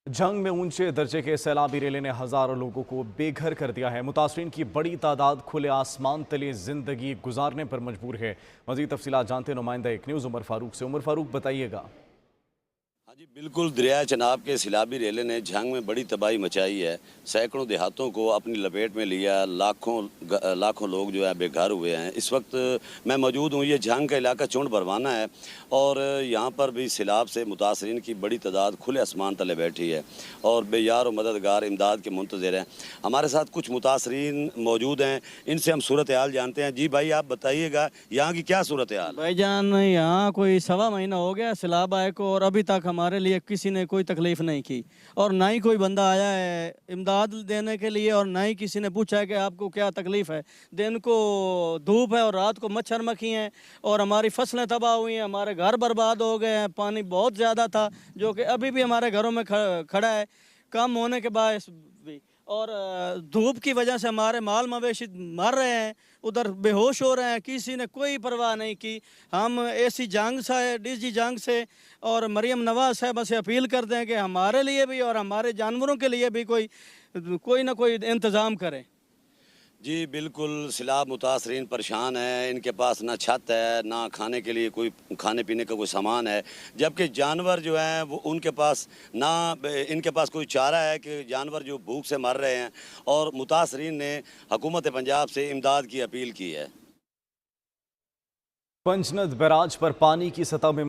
जंग में ऊंचे दर्जे के सैलाबी रेले ने हजारों लोगों को बेघर कर दिया है। मुतासरीन की बड़ी तादाद खुले आसमान तले जिंदगी गुजारने पर मजबूर है। मजीद तफसीलात जानते नुमाइंदा एक न्यूज़ उमर फारूक से। उमर फारूक, बताइएगा। हाँ जी, बिल्कुल। दरिया चनाब के सैलाबी रेले ने जंग में बड़ी तबाही मचाई है। सैकड़ों देहातों को अपनी लपेट में लिया। लाखों लोग जो है बेघर हुए हैं। इस वक्त मैं मौजूद हूँ, ये जंग का इलाका चुंड परवाना है और यहाँ पर भी सैलाब से मुतासरीन की बड़ी तादाद खुले आसमान तले बैठी है और बेयार और मददगार इमदाद के मुंतज़िर हैं। हमारे साथ कुछ मुतासरीन मौजूद हैं, इनसे हम सूरत हाल जानते हैं। जी भाई, आप बताइएगा यहाँ की क्या सूरत हाल? भाईजान, यहाँ कोई 1.25 महीना हो गया सैलाब आए को और अभी तक हमारे लिए किसी ने कोई तकलीफ़ नहीं की और ना ही कोई बंदा आया है इमदाद देने के लिए और ना ही किसी ने पूछा है कि आपको क्या तकलीफ़ है। दिन को धूप है और रात को मच्छर मक्खी हैं और हमारी फसलें तबाह हुई हैं, हमारे घर बर्बाद हो गए हैं। पानी बहुत ज़्यादा था जो कि अभी भी हमारे घरों में खड़ा है, कम होने के बायस भी। और धूप की वजह से हमारे माल मवेशी मर रहे हैं, उधर बेहोश हो रहे हैं। किसी ने कोई परवाह नहीं की। हम ऐसी जंग से, डीजी जंग से और मरियम नवाज साहब से अपील करते हैं कि हमारे लिए भी और हमारे जानवरों के लिए भी कोई ना कोई इंतज़ाम करें। जी बिल्कुल, सैलाब मुतासरीन परेशान है। इनके पास ना छत है, ना खाने के लिए कोई खाने पीने का कोई सामान है, जबकि जानवर जो हैं वो उनके पास ना इनके पास कोई चारा है कि जानवर जो भूख से मर रहे हैं। और मुतासरीन ने हुकूमत पंजाब से इमदाद की अपील की है। पंचनद बैराज पर पानी की सतह में